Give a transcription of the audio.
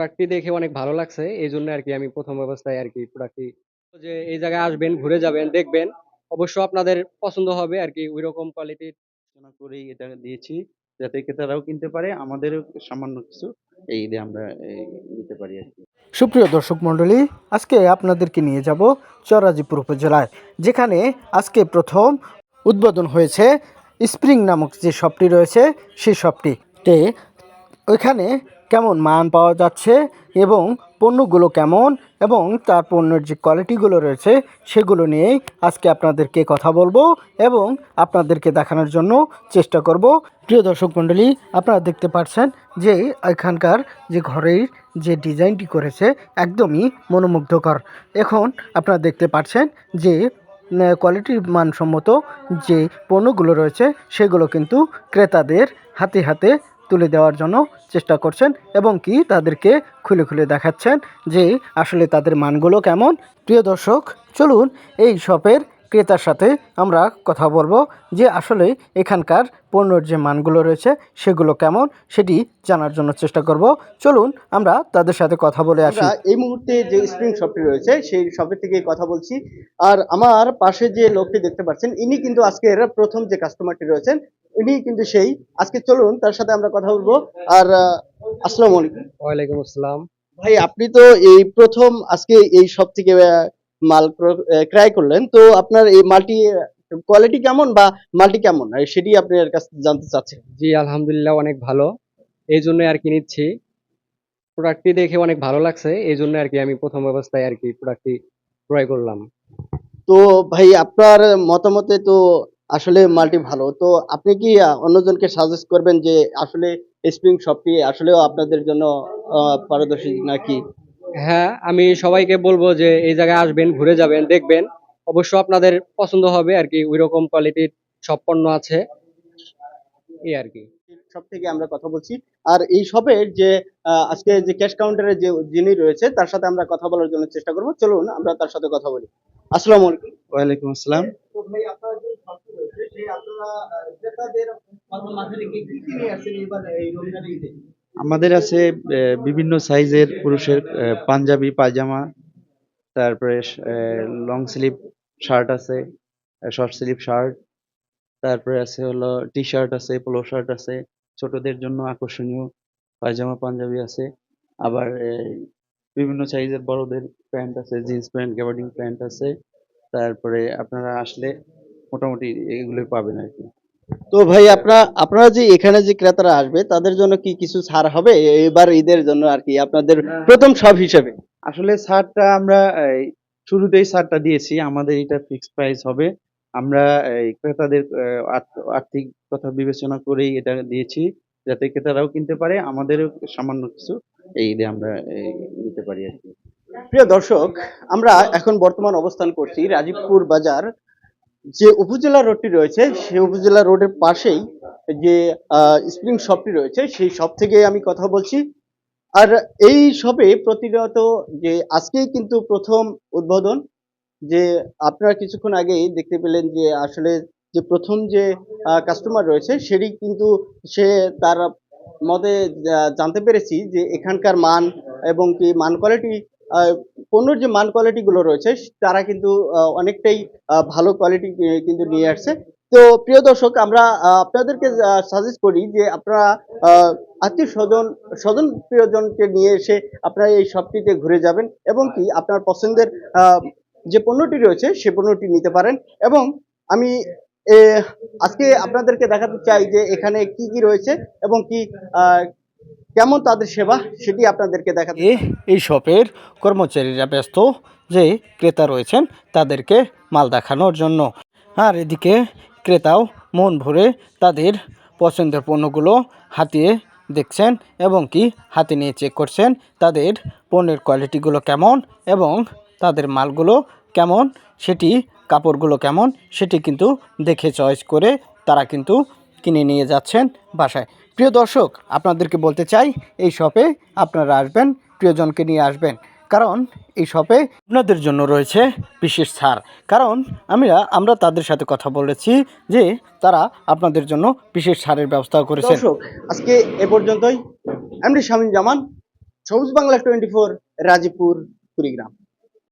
প্রোডাক্টটি দেখে অনেক ভালো লাগছে। এইজন্য আরকি আমি ১ম অবস্থায় আরকি প্রোডাক্টটি যে এই জায়গায় আসবেন, ঘুরে যাবেন, দেখবেন। অবশ্য আপনাদের পছন্দ হবে আরকি ঐরকম কোয়ালিটির। আলোচনা করেই এটা দিয়েছি যাতে ক্রেতারাও কিনতে পারে, আমাদেরও সামান্য কিছু এই ঈদে আমরা নিতে পারি আরকি। সুপ্রিয় দর্শক মণ্ডলী, আজকে আপনাদেরকে নিয়ে যাব চরাজিপুর উপজেলায়, যেখানে আজকে প্রথম উদ্বোধন হয়েছে স্প্রিং নামক যে শপটি রয়েছে সেই শপটিতে। ওইখানে কেমন মান পাওয়া যাচ্ছে এবং পণ্যগুলো কেমন এবং তার পণ্যের যে কোয়ালিটিগুলো রয়েছে সেগুলো নিয়েই আজকে আপনাদেরকে কথা বলবো এবং আপনাদেরকে দেখানোর জন্য চেষ্টা করব। প্রিয় দর্শক মণ্ডলী, আপনারা দেখতে পাচ্ছেন যে এখানকার যে ঘরের যে ডিজাইনটি করেছে একদমই মনোমুগ্ধকর। এখন আপনারা দেখতে পাচ্ছেন যে কোয়ালিটির মানসম্মত যে পণ্যগুলো রয়েছে সেগুলো কিন্তু ক্রেতাদের হাতে হাতে তুলে দেওয়ার জন্য চেষ্টা করছেন এবং কি তাদেরকে খুলে খুলে দেখাচ্ছেন যে আসলে তাদের মানগুলো কেমন। প্রিয় দর্শক, চলুন এই শপের ক্রেতার সাথে আমরা কথা বলবো যে আসলে এখানকার পণ্যের যে মানগুলো রয়েছে সেগুলো কেমন সেটি জানার জন্য চেষ্টা করব। চলুন আমরা তাদের সাথে কথা বলে আসি। আমরা এই মুহূর্তে যে স্প্রিং শপটি রয়েছে সেই শপের থেকে কথা বলছি। আর আমার পাশে যে লোকটি দেখতে পাচ্ছেন ইনি কিন্তু আজকের প্রথম যে কাস্টমারটি রয়েছেন ইনি কিন্তু সেই। আজকে চলুন তার সাথে আমরা কথা বলবো। আর আসসালামু আলাইকুম। ওয়ালাইকুম আসসালাম। ভাই, আপনি তো এই প্রথম আজকে এই শপ থেকে মাল ক্রয় করলেন, তো আপনার এই মালটি কোয়ালিটি কেমন বা মালটি কেমন সেটি আপনার কাছে জানতে চাচ্ছি। জি, আলহামদুলিল্লাহ অনেক ভালো। এইজন্যই আরকি নিচ্ছি। প্রোডাক্টটি দেখে অনেক ভালো লাগছে। এইজন্য আরকি আমি ১ম অবস্থায় আরকি প্রোডাক্টটি ক্রয় করলাম। তো ভাই, আপনার মতামতে তো আসলে মালটি ভালো। তো আপনি কি অন্যজনকে সাজেস্ট করবেন যে আসলে স্প্রিং শপটি আসলেও আপনাদের জন্য পারদর্শী নাকি? হ্যাঁ, আমি সবাইকে বলব যে এই জায়গায় আসবেন, ঘুরে যাবেন, দেখবেন। অবশ্য আপনাদের পছন্দ হবে আরকি ঐরকম কোয়ালিটির সব পণ্য আছে। এই আরকি। শপ থেকে আমরা কথা বলছি। আর এই শপের যে আজকে যে ক্যাশ কাউন্টারে যে যিনি রয়েছে তার সাথে আমরা কথা বলার জন্য চেষ্টা করব। চলুন আমরা তার সাথে কথা বলি। আসসালামু আলাইকুম। ওয়ালাইকুম আসসালাম। তো ভাই, আপনার যে শপটি রয়েছে সেই আপনারা ক্রেতাদের মাঝে রেখে কি কি নিয়ে আসছেন এবার এই রমজান ঈদে? আমাদের আছে বিভিন্ন সাইজের পুরুষের পাঞ্জাবি পায়জামা, তারপরে লং স্লিভ শার্ট আছে, শর্ট স্লিভ শার্ট, তারপরে আছে হলো টি শার্ট আছে, পোলো শার্ট আছে, ছোটদের জন্য আকর্ষণীয় পায়জামা পাঞ্জাবি আছে। আবার বিভিন্ন সাইজের বড়দের প্যান্ট আছে, জিন্স প্যান্ট, গ্যাবার্ডিন প্যান্ট আছে। তারপরে আপনারা আসলে মোটামুটি এগুলোই পাবেন আর কি। তো ভাই, আপনারা যে এখানে যে ক্রেতারা আসবে তাদের জন্য কি কিছু ছাড় হবে এবার ঈদের জন্য আর কি আপনাদের প্রথম শপ হিসেবে? আসলে ছাড়টা আমরা শুরুতেই ছাড়টা দিয়েছি, আমাদের এটা ফিক্সড প্রাইস হবে। আমরা ক্রেতাদের আর্থিক কথা বিবেচনা করেই এটা দিয়েছি যাতে ক্রেতারাও কিনতে পারে, আমাদেরও সামান্য কিছু এই ঈদে আমরা নিতে পারি আর কি। প্রিয় দর্শক, আমরা এখন বর্তমান অবস্থান করছি রাজীবপুর বাজার যে উপজেলা রোডটি রয়েছে সেই উপজেলা রোডের পাশেই যে স্প্রিং শপটি রয়েছে সেই শপ থেকে আমি কথা বলছি। আর এই শপে প্রতিনিয়ত যে আজকেই কিন্তু প্রথম উদ্বোধন, যে আপনারা কিছুক্ষণ আগেই দেখতে পেলেন যে আসলে যে প্রথম যে কাস্টমার রয়েছে সেটি কিন্তু সে তার মতে জানতে পেরেছি যে এখানকার মান এবং কি মান কোয়ালিটি, পণ্যের যে মান কোয়ালিটি গুলো রয়েছে তারা কিন্তু অনেকটাই ভালো কোয়ালিটি কিন্তু নিয়ে আসছে। তো প্রিয় দর্শক, আমরা আপনাদেরকে সাজেস্ট করি যে আপনারা আত্মীয় স্বজন স্বজন প্রিয়জনকে নিয়ে এসে আপনারা এই শপটিতে ঘুরে যাবেন এবং কি আপনার পছন্দের যে পণ্যটি রয়েছে সে পণ্যটি নিতে পারেন। এবং আমি এ, আজকে আপনাদেরকে দেখাতে চাই যে এখানে কি কি রয়েছে এবং কি আহ, কেমন তাদের সেবা সেটি আপনাদেরকে দেখাতে চাই। এই শপের কর্মচারীরা ব্যস্ত যে ক্রেতা রয়েছেন তাদেরকে মাল দেখানোর জন্য। আর এদিকে ক্রেতাও মন ভরে তাদের পছন্দের পণ্যগুলো হাতিয়ে দেখছেন এবং কি হাতে নিয়ে চেক করছেন তাদের পণ্যের কোয়ালিটিগুলো কেমন এবং তাদের মালগুলো কেমন, সেটি কাপড়গুলো কেমন সেটি কিন্তু দেখে চয়েস করে তারা কিন্তু কিনে নিয়ে যাচ্ছেন বাসায়। প্রিয় দর্শক, আপনাদেরকে বলতে চাই এই শপে আপনারা আসবেন, প্রিয়জনকে নিয়ে আসবেন, কারণ এই শপে আপনাদের জন্য রয়েছে বিশেষ ছাড়। কারণ আমরা তাদের সাথে কথা বলেছি যে তারা আপনাদের জন্য বিশেষ ছাড়ের ব্যবস্থা করেছেন। দর্শক, আজকে এ পর্যন্তই। এমডি শামীম জামান, সবুজ বাংলা 24, রাজীবপুর, কুড়িগ্রাম।